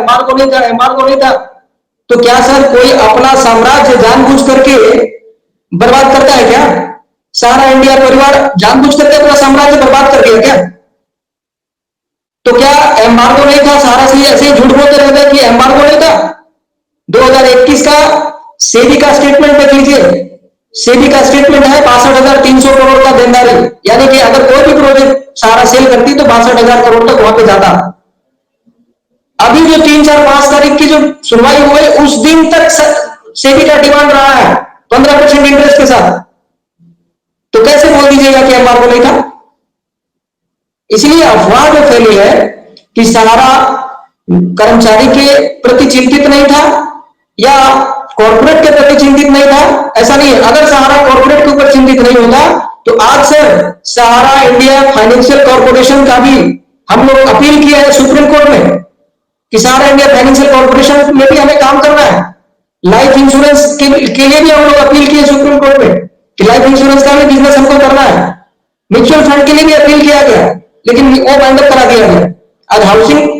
Embargo नहीं था, embargo नहीं था। तो क्या सर कोई अपना साम्राज्य जानबूझ करके बर्बाद करता है क्या? सारा इंडिया परिवार जानबूझ करके अपना साम्राज्य बर्बाद कर दिया क्या? तो क्या एम्बार्गो नहीं था? सारा से ऐसे ही झूठ बोलते रहते हैं कि एम्बार्गो नहीं था। 2021 का सेबी का स्टेटमेंट देख लीजिए। सेबी का स्टेटमेंट है 62,300 करोड़ का देनदारी, यानी कि अगर कोई भी प्रोजेक्ट सारा सेल करती तो 62,000 करोड़ तक वहां पे जाता। अभी जो 3, 4, 5 तारीख की जो सुनवाई हुई उस दिन तक सेबी का डिमांड रहा है 15% इंटरेस्ट के साथ। तो कैसे बोल दीजिएगा कि एम्बार्गो नहीं था? इसलिए अफवाह जो फैली है कि सहारा कर्मचारी के प्रति चिंतित नहीं था या कॉर्पोरेट के प्रति चिंतित नहीं था, ऐसा नहीं है। अगर सहारा कॉर्पोरेट के ऊपर चिंतित नहीं होता तो आज सर सहारा इंडिया फाइनेंशियल कॉर्पोरेशन का भी हम लोग अपील किया है सुप्रीम कोर्ट में कि सहारा इंडिया फाइनेंशियल कॉर्पोरेशन में भी हमें काम करना है। लाइफ इंश्योरेंस के लिए भी हम लोग अपील किए सुप्रीम कोर्ट में कि लाइफ इंश्योरेंस का भी बिजनेस हमको करना है। म्यूचुअल फंड के लिए भी अपील किया गया, लेकिन वो बाइंड अप करा दिया गया। आज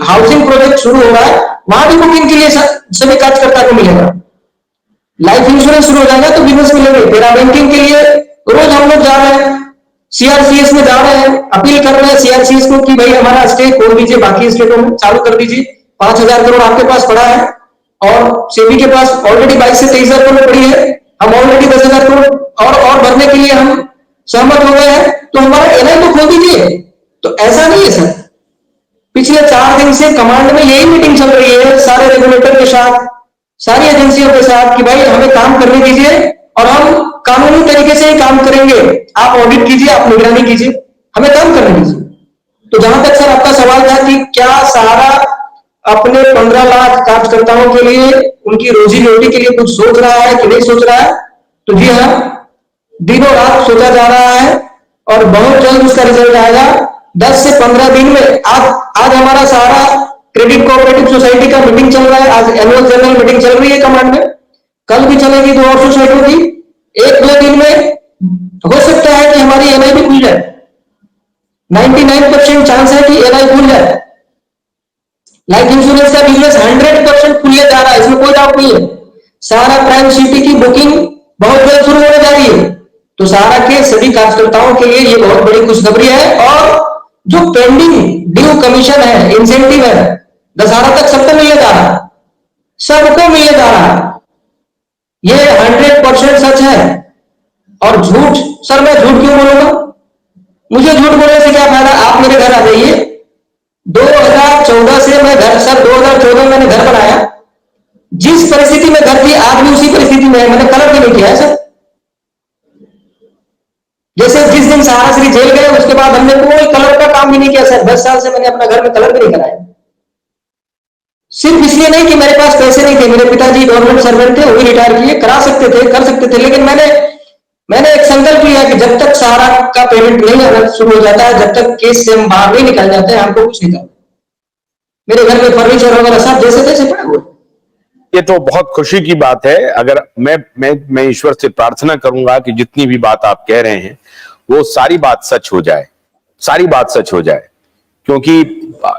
हाउसिंग प्रोजेक्ट शुरू हो रहा है, वहां भी बुकिंग के लिए सभी कार्यकर्ता को मिलेगा। लाइफ इंश्योरेंस शुरू हो जाएगा तो बिजनेस मिलेगा। तेरा बैंकिंग के लिए रोज हम लोग जा रहे हैं, सीआरसीएस में जा रहे हैं, अपील कर रहे हैं सीआरसीएस को कि भाई हमारा स्टे खोल दीजिए, बाकी स्टेटों में चालू कर दीजिए। 5,000 करोड़ आपके पास पड़ा है और सेबी के पास ऑलरेडी 22 से 23,000 करोड़ पड़ी है। हम ऑलरेडी 10,000 करोड़ और भरने के लिए हम सहमत हो गए हैं, तो हमारा एनआई तो खोल दीजिए। तो ऐसा नहीं है सर, पिछले 4 दिन से कमांड में यही मीटिंग चल रही है सारे रेगुलेटर के साथ, सारी एजेंसियों के साथ कि भाई हमें काम करने दीजिए और हम कानूनी तरीके से ही काम करेंगे। आप ऑडिट कीजिए, आप निगरानी कीजिए, हमें काम करने दीजिए। तो जहां तक सर आपका सवाल था कि क्या सहारा अपने 15 लाख कार्यकर्ताओं के लिए, उनकी रोजी रोटी के लिए कुछ सोच रहा है कि नहीं सोच रहा है, तो जी हाँ, दिनों रात सोचा जा रहा है और बहुत जल्द उसका रिजल्ट आएगा। 10 से 15 दिन में आज हमारा सहारा क्रेडिट कोऑपरेटिव सोसाइटी का मीटिंग चल रहा है। आज एनुअल जनरल मीटिंग चल रही है कमांड में, कल भी चलेगी 2 और सोसाइटियों की। 1-2 दिन में हो सकता है कि हमारी एनआई भी खुल जाए। 99% चांस है कि एनआई खुल जाए। लाइफ इंश्योरेंस का बिजनेस 100% खुलने जा रहा है, इसमें कोई डाउट नहीं है। सहारा प्राइम सिटी की बुकिंग बहुत जल्द शुरू होने जा रही है। तो सहारा के सभी कार्यकर्ताओं के लिए ये बहुत बड़ी खुशखबरी है। और जो पेंडिंग ड्यू कमीशन है, इंसेंटिव है, दशहरा तक सबको मिलने जा रहा है, सबको मिलने जा रहा है। ये 100% सच है। और झूठ, सर मैं झूठ क्यों बोलूंगा? मुझे झूठ बोलने से क्या फायदा? आप मेरे घर आ जाइए। 2014 से मैं घर, सर 2014 में मैंने घर बनाया, जिस परिस्थिति में घर थी आज भी उसी परिस्थिति में है। मैंने कलर भी नहीं किया है सर। जैसे जिस दिन सहारा श्री जेल गए उसके बाद हमने कोई कलर का काम भी नहीं किया सर। 10 साल से मैंने अपना घर में कलर भी नहीं कराया। सिर्फ इसलिए नहीं कि मेरे पास पैसे नहीं थे, मेरे पिताजी गवर्नमेंट सर्वेंट थे, वो भी रिटायर किए, करा सकते थे, कर सकते थे, लेकिन मैंने एक संकल्प लिया कि जब तक सहारा का पेमेंट नहीं आना शुरू हो जाता है, जब तक केस से हम बाहर नहीं निकल जाते हैं, हमको कुछ नहीं करना। मेरे घर में फर्नीचर वगैरह सब जैसे तैसे पड़े हुए। ये तो बहुत खुशी की बात है। अगर मैं ईश्वर से प्रार्थना करूंगा कि जितनी भी बात आप कह रहे हैं वो सारी बात सच हो जाए, सारी बात सच हो जाए, क्योंकि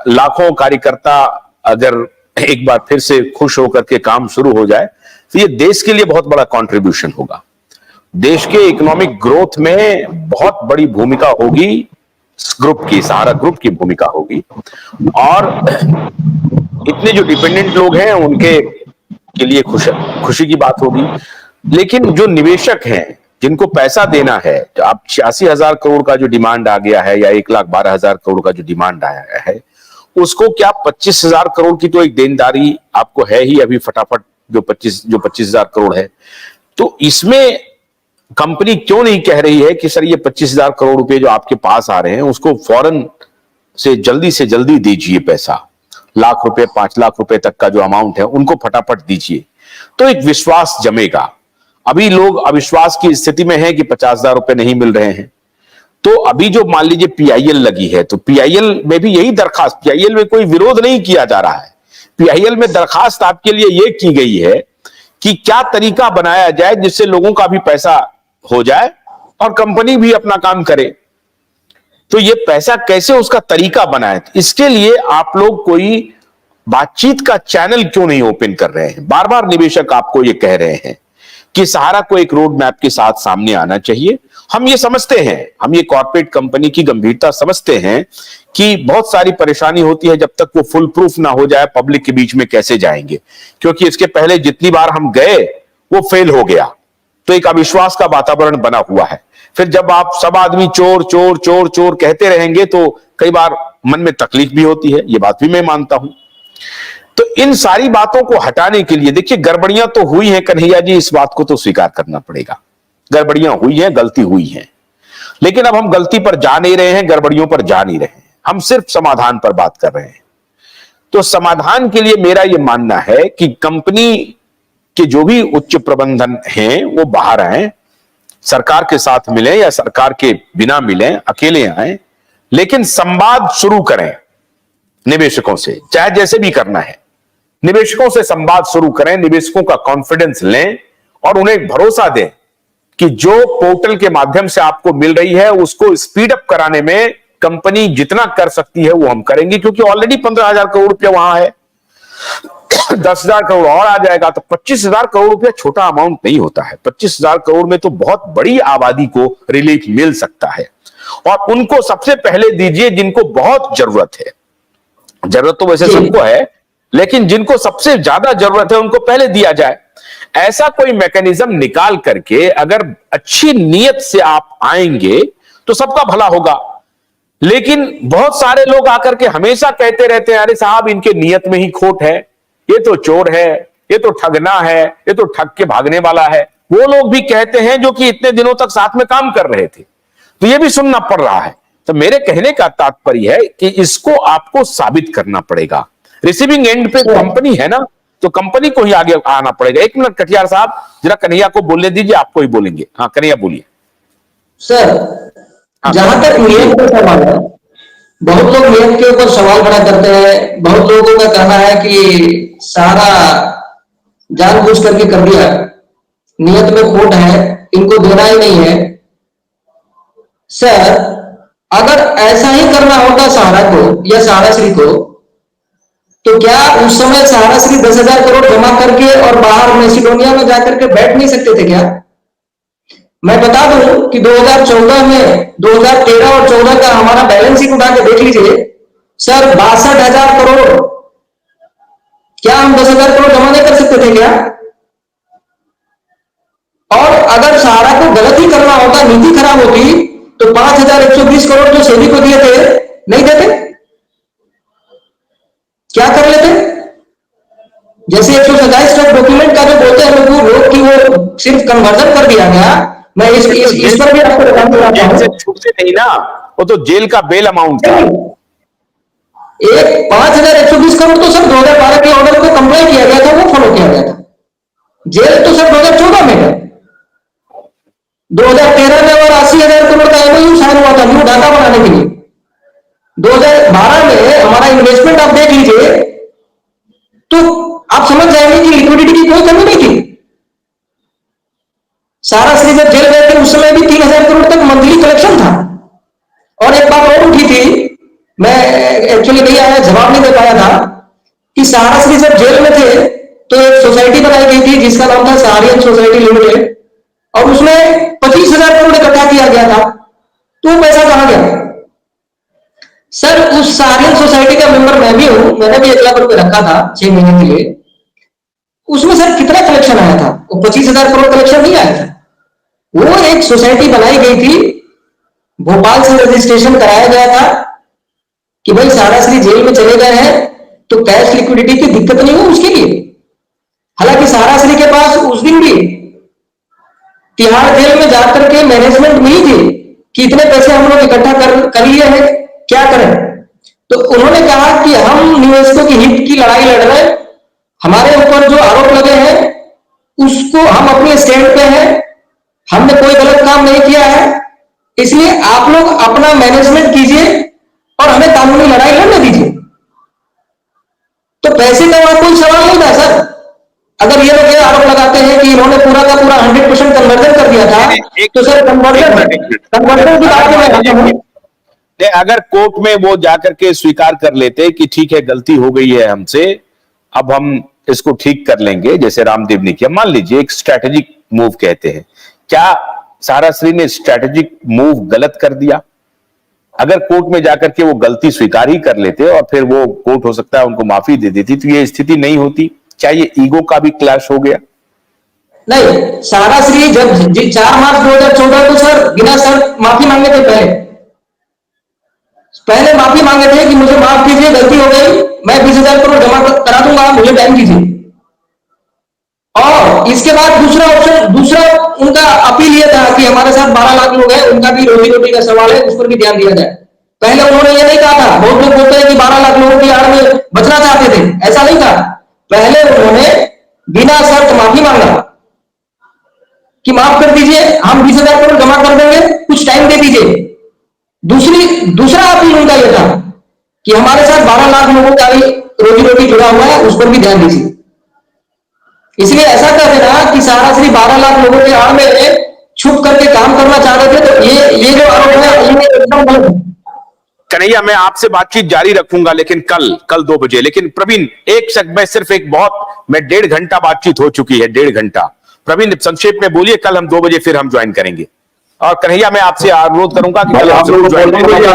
लाखों कार्यकर्ता अगर एक बार फिर से खुश होकर के काम शुरू हो जाए तो ये देश के लिए बहुत बड़ा कंट्रीब्यूशन होगा। देश के इकोनॉमिक ग्रोथ में बहुत बड़ी भूमिका होगी ग्रुप की, सहारा ग्रुप की भूमिका होगी। और इतने जो डिपेंडेंट लोग हैं उनके के लिए खुशी की बात होगी। लेकिन जो निवेशक हैं जिनको पैसा देना है, तो आप 86,000 करोड़ का जो डिमांड आ गया है या 1,12,000 करोड़ का जो डिमांड आया है, उसको क्या 25,000 करोड़ की तो एक देनदारी आपको है ही अभी फटाफट, जो 25,000 करोड़ है। तो इसमें कंपनी क्यों नहीं कह रही है कि सर ये 25,000 करोड़ रुपए जो आपके पास आ रहे हैं उसको फौरन से जल्दी दीजिए पैसा, लाख रुपए 5 लाख रुपए तक का जो अमाउंट है उनको फटाफट दीजिए, तो एक विश्वास जमेगा। अभी लोग अविश्वास की स्थिति में हैं कि 50,000 रुपए नहीं मिल रहे हैं। तो अभी जो मान लीजिए पीआईएल लगी है, तो पीआईएल में भी यही दरखास्त, पीआईएल में कोई विरोध नहीं किया जा रहा है। पीआईएल में दरखास्त आपके लिए यह की गई है कि क्या तरीका बनाया जाए जिससे लोगों का भी पैसा हो जाए और कंपनी भी अपना काम करे। तो ये पैसा कैसे, उसका तरीका बनाए, इसके लिए आप लोग कोई बातचीत का चैनल क्यों नहीं ओपन कर रहे हैं? बार बार निवेशक आपको ये कह रहे हैं कि सहारा को एक रोड मैप के साथ सामने आना चाहिए। हम ये समझते हैं, हम ये कॉर्पोरेट कंपनी की गंभीरता समझते हैं कि बहुत सारी परेशानी होती है, जब तक वो फुल प्रूफ ना हो जाए पब्लिक के बीच में कैसे जाएंगे, क्योंकि इसके पहले जितनी बार हम गए वो फेल हो गया, तो एक अविश्वास का वातावरण बना हुआ है। फिर जब आप सब आदमी चोर चोर चोर चोर कहते रहेंगे तो कई बार मन में तकलीफ भी होती है, ये बात भी मैं मानता हूं। तो इन सारी बातों को हटाने के लिए देखिए, गड़बड़ियां तो हुई हैं कन्हैया जी, इस बात को तो स्वीकार करना पड़ेगा, गड़बड़ियां हुई हैं, गलती हुई है, लेकिन अब हम गलती पर जा नहीं रहे हैं, गड़बड़ियों पर जा नहीं रहे हैं, हम सिर्फ समाधान पर बात कर रहे हैं। तो समाधान के लिए मेरा यह मानना है कि कंपनी के जो भी उच्च प्रबंधन हैं वो बाहर आए, सरकार के साथ मिलें या सरकार के बिना मिलें, अकेले आए, लेकिन संवाद शुरू करें निवेशकों से, चाहे जैसे भी करना है, निवेशकों से संवाद शुरू करें, निवेशकों का कॉन्फिडेंस लें और उन्हें भरोसा दें कि जो पोर्टल के माध्यम से आपको मिल रही है उसको स्पीड अप कराने में कंपनी जितना कर सकती है वो हम करेंगे, क्योंकि ऑलरेडी 15,000 करोड़ रुपया वहां है। 10,000 करोड़ और आ जाएगा तो 25,000 करोड़ रुपया छोटा अमाउंट नहीं होता है। 25,000 करोड़ में तो बहुत बड़ी आबादी को रिलीफ मिल सकता है, और उनको सबसे पहले दीजिए जिनको बहुत जरूरत है। जरूरत तो वैसे सबको है, लेकिन जिनको सबसे ज्यादा जरूरत है उनको पहले दिया जाए। ऐसा कोई मैकेनिज्म निकाल करके अगर अच्छी नीयत से आप आएंगे तो सबका भला होगा। लेकिन बहुत सारे लोग आकर के हमेशा कहते रहते हैं, अरे साहब इनके नीयत में ही खोट है, ये तो चोर है, ये तो ठगना है, ये तो ठग के भागने वाला है। वो लोग भी कहते हैं जो कि इतने दिनों तक साथ में काम कर रहे थे, तो ये भी सुनना पड़ रहा है। तो मेरे कहने का तात्पर्य है कि इसको आपको साबित करना पड़ेगा। रिसीविंग एंड पे कंपनी है ना, तो कंपनी को ही आगे आना पड़ेगा। एक मिनट कटियार साहब, जरा कन्हैया को बोलने दीजिए, आपको ही बोलेंगे। हाँ कन्हैया बोलिए। सर, जहां तक नियम का सवाल है, बहुत लोग नियम के ऊपर सवाल खड़ा करते हैं। बहुत लोगों का कहना है कि सारा जानबूझ करके कर दिया, नियत में खोट है, इनको देना ही नहीं है। सर, अगर ऐसा ही करना होता सहारा को या सहारा श्री को, तो क्या उस समय सहारा श्री 10,000 करोड़ जमा करके और बाहर मैसिडोनिया में जाकर के बैठ नहीं सकते थे क्या? मैं बता दूं कि 2014 में 2013 और 14 का हमारा बैलेंस शीट उठा के देख लीजिए सर, 62,000 करोड़। क्या हम 10,000 करोड़ जमा नहीं कर सकते थे क्या? और अगर सहारा को गलत ही करना होता, नीति खराब होती, तो 5,120 करोड़ जो सेबी को दिए थे नहीं देते? क्या कर लेते? जैसे 127 ट्रक डॉक्यूमेंट का जो बोलते हैं लोग कि वो सिर्फ कन्वर्जन कर दिया गया। मैं इस पर भी आपको बताना चाहता हूं, छूटते नहीं ना, वो तो जेल का बेल अमाउंट था। एक 5,120 करोड़ तो सर 2012 के ऑर्डर को कंप्लाई किया गया था, वो फॉलो किया गया था। जेल तो सर 2014 में है। 2013 में और 80,000 करोड़ का एमओयू साइन हुआ था न्यू डाटा बनाने के लिए। 2012 में हमारा इन्वेस्टमेंट आप देख लीजिए तो आप समझ जाएंगे कि लिक्विडिटी की कोई कमी नहीं थी। सारा श्री जब जेल गए थे उस समय भी 3,000 करोड़ तक मंथली कलेक्शन था। और एक बात और उठी थी, मैं एक्चुअली नहीं आया, जवाब नहीं दे पाया था, कि सहारा श्री जब जेल में थे तो एक सोसाइटी बनाई गई थी जिसका नाम था सहारियन सोसाइटी लिमिटेड, और उसमें 25,000 करोड़ इकट्ठा किया गया था। तो पैसा कहां गया? सर, उस सहारियन सोसाइटी का मेंबर मैं भी हूं, मैंने भी 1 लाख रुपए रखा था 6 महीने के लिए। उसमें सर कितना कलेक्शन आया था? वो 25,000 करोड़ कलेक्शन नहीं आया था। वो एक सोसाइटी बनाई गई थी, भोपाल से रजिस्ट्रेशन कराया गया था कि भाई सहारा श्री जेल में चले गए हैं तो कैश लिक्विडिटी की दिक्कत नहीं हो उसके लिए। हालांकि सहारा श्री के पास उस दिन भी तिहाड़ जेल में जाकर के मैनेजमेंट मिली थी कि इतने पैसे हम लोग इकट्ठा कर लिए हैं, क्या करें? तो उन्होंने कहा कि हम निवेशकों की हित की लड़ाई लड़ रहे हैं, हमारे ऊपर जो आरोप लगे हैं उसको हम अपने स्टैंड पे हैं, हमने कोई गलत काम नहीं किया है, इसलिए आप लोग अपना मैनेजमेंट कीजिए और हमें कानूनी लड़ाई लड़ने दीजिए। तो पैसे का वहां कोई सवाल नहीं था सर। अगर ये लोग ये आरोप लगाते हैं कि इन्होंने पूरा का पूरा 100% कन्वर्जन कर दिया था, तो सर कन्वर्जन की बात में अगर कोर्ट में वो जाकर के स्वीकार कर लेते कि ठीक है गलती हो गई है हमसे, अब हम इसको ठीक कर लेंगे, जैसे रामदेव ने किया, मान लीजिए एक स्ट्रैटेजिक मूव कहते हैं, क्या सहाराश्री ने स्ट्रैटेजिक मूव गलत कर दिया? अगर कोर्ट में जाकर के वो गलती स्वीकार ही कर लेते और फिर वो कोर्ट हो सकता है उनको माफी दे देती, तो ये स्थिति नहीं होती। क्या ये ईगो का भी क्लैश हो गया? नहीं, सहाराश्री जब 4 मार्च 2014 को सर बिना शर्त माफी मांगे थे। पहले माफी मांगे थे कि मुझे माफ कीजिए, गलती हो गई, मैं 20,000 करोड़ जमा करा दूंगा, मुझे टाइम कीजिए। और इसके बाद दूसरा उनका अपील यह था कि हमारे साथ 12 लाख लोग हैं, उनका भी रोजी रोटी का सवाल है, उस पर भी ध्यान दिया जाए। पहले उन्होंने ये नहीं कहा था, बहुत लोग बोलते हैं कि 12 लाख लोगों की आड़ में बचना चाहते थे, ऐसा नहीं था। पहले उन्होंने बिना शर्त माफी मांगा कि माफ कर दीजिए, हम 20,000 करोड़ जमा कर देंगे, कुछ टाइम दे दीजिए। दूसरा अपील उनका यह था कि हमारे साथ 12 लाख लोगों का भी रोजी रोटी जुड़ा हुआ है, उस पर भी ध्यान दीजिए। इसलिए ऐसा कर देना कि सहाराश्री 12 लाख लोगों के आड़ में छुप करके काम करना चाह रहे थे, तो ये जो आरोप है ये एकदम गलत है। कन्हैया, मैं आपसे बातचीत जारी रखूंगा, लेकिन कल 2 बजे। लेकिन प्रवीण, मैं सिर्फ एक मैं 1.5 घंटा बातचीत हो चुकी है, 1.5 घंटा। प्रवीण संक्षेप में बोलिए, कल हम 2 बजे फिर हम ज्वाइन करेंगे। और कन्हैया, मैं आपसे अनुरोध करूंगा कि कल आपसे ज्वाइन करेंगे।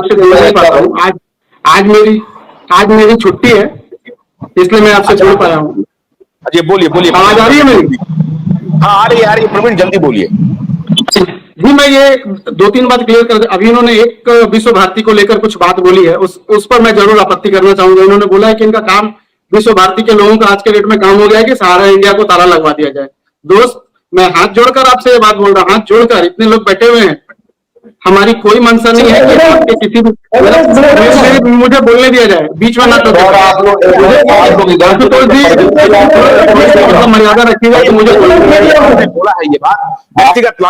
आज मेरी छुट्टी है, इसलिए मैं आपसे जुड़ पाया हूँ। जी बोलिए। आवाज आ रही है मेरी? हाँ, आ रही है प्रवीण, जल्दी बोलिए। जी, मैं ये 2-3 बात क्लियर कर, अभी इन्होंने एक विश्व भारती को लेकर कुछ बात बोली है, उस पर मैं जरूर आपत्ति करना चाहूंगा। इन्होंने बोला है कि इनका काम, विश्व भारती के लोगों का आज के डेट में काम हो गया है कि सहारा इंडिया को ताला लगवा दिया जाए। दोस्त, मैं हाथ जोड़कर आपसे ये बात बोल रहा हूँ, हाथ जोड़कर, इतने लोग बैठे हुए हैं, हमारी कोई मंशा नहीं है कि आपके किसी भी मुझे बोलने दिया जाए, बीच में ना तो मर्यादा रखिएगा कि मुझे बोला है ये बात व्यक्तिगत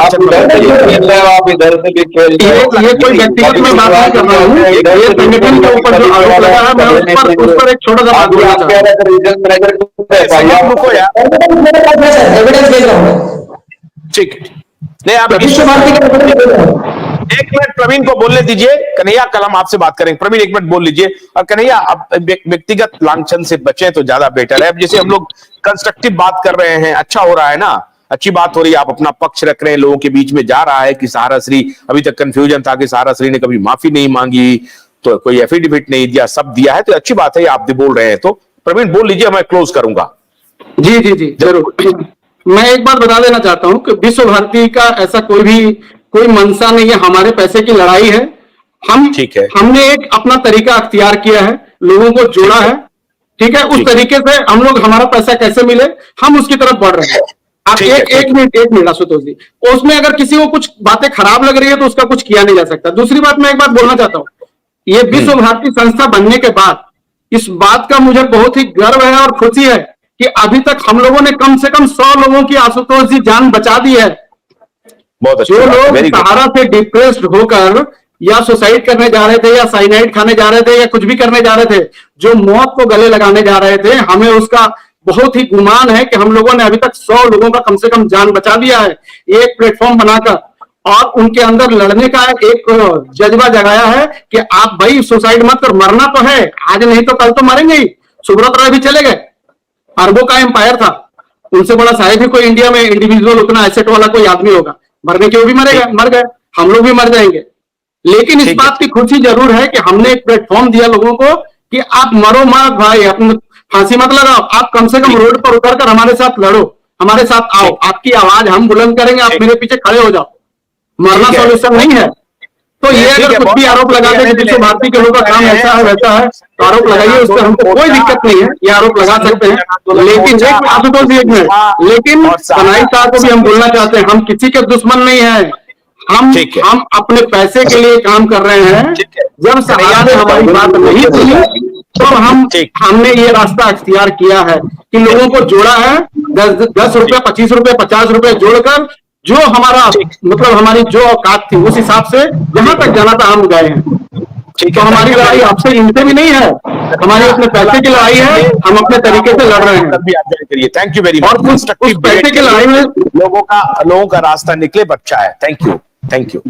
ये कोई व्यक्तिगत में बात नहीं कर रहा हूँ, ये संगठन के ऊपर जो आरोप लगा है, मैं उस पर एक छोटा सा बात बोलना चाहता हूँ। ठीक, नहीं आप विश्व भारती के 1 मिनट प्रवीण को बोलने दीजिए। कन्हैया, कल हम आपसे बात करेंगे। प्रवीण 1 मिनट बोल लीजिए। और कन्हैया, अब व्यक्तिगत लांछन से बचें तो ज्यादा बेटर है। अब जैसे हम लोग कंस्ट्रक्टिव बात कर रहे हैं, अच्छा हो रहा है ना, अच्छी बात हो रही है, आप अपना पक्ष रख रहे हैं, लोगों के बीच में जा रहा है कि सहाराश्री, अभी तक कंफ्यूजन था कि सहाराश्री ने कभी माफी नहीं मांगी, तो कोई एफिडेविट नहीं दिया, सब दिया है, तो अच्छी बात है, आप बोल रहे हैं। तो प्रवीण बोल लीजिए, मैं क्लोज करूंगा। जी जरूर। मैं एक बात बता देना चाहता हूं कि विश्व भारती का ऐसा कोई मंशा नहीं है, हमारे पैसे की लड़ाई है। हमने एक अपना तरीका अख्तियार किया है, लोगों को जोड़ा है, ठीक है, उस तरीके से हम लोग, हमारा पैसा कैसे मिले, हम उसकी तरफ बढ़ रहे हैं। आप एक मिनट आशुतोष जी, उसमें अगर किसी को कुछ बातें खराब लग रही है तो उसका कुछ किया नहीं जा सकता। दूसरी बात, मैं एक बात बोलना चाहता हूं, ये विश्व भारती संस्था बनने के बाद इस बात का मुझे बहुत ही गर्व है और खुशी है कि अभी तक हम लोगों ने कम से कम 100 लोगों की, आशुतोष जी, जान बचा दी है। जो लोग सहारा से डिप्रेस्ड होकर या सुसाइड करने जा रहे थे, या साइनाइड खाने जा रहे थे, या कुछ भी करने जा रहे थे, जो मौत को गले लगाने जा रहे थे, हमें उसका बहुत ही गुमान है कि हम लोगों ने अभी तक 100 लोगों का कम से कम जान बचा दिया है, एक प्लेटफॉर्म बनाकर, और उनके अंदर लड़ने का एक जज्बा जगाया है कि आप भाई सुसाइड मत कर, मरना तो है, आज नहीं तो कल तो मरेंगे ही। सुब्रत राय भी चले गए, अरबों का एम्पायर था, उनसे बड़ा शायद ही कोई इंडिया में इंडिविजुअल उतना एसेट वाला कोई आदमी होगा। मरने के वो भी मर गए, हम लोग भी मर जाएंगे। लेकिन इस बात की खुशी जरूर है कि हमने एक प्लेटफॉर्म दिया लोगों को कि आप मरो मत भाई, अपनी फांसी मत लगाओ, आप कम से कम रोड पर उतरकर हमारे साथ लड़ो, हमारे साथ आओ, आपकी आवाज हम बुलंद करेंगे, आप मेरे पीछे खड़े हो जाओ। मरना सॉल्यूशन नहीं है। तो ये अगर कुछ भी आरोप लगा दे कि विश्व भारती के लोगों का काम ऐसा है वैसा है, तो आरोप लगाइए, उससे हमको कोई दिक्कत नहीं है, ये आरोप लगा सकते हैं। लेकिन आशुतोष जी, एक मिनट, लेकिन कन्हैया साहब को भी हम बोलना चाहते हैं, हम किसी के दुश्मन नहीं है, हम अपने पैसे के लिए काम कर रहे हैं। जब सहारा ने हमारी बात नहीं सुनी तो हमने ये रास्ता अख्तियार किया है कि लोगों को जोड़ा है, 10 रुपए, 25 रुपए, 50 रुपए जोड़कर, जो हमारा मतलब हमारी जो औकात थी उस हिसाब से जहां तक जाना था हम गए हैं। तो हमारी लड़ाई आपसे, इनसे भी नहीं है, हमारी अपने पैसे की लड़ाई है, हम अपने तरीके से लड़ रहे हैं। Thank you very much. और उस पैसे की लड़ाई में लोगों का रास्ता निकले, अच्छा है। Thank you.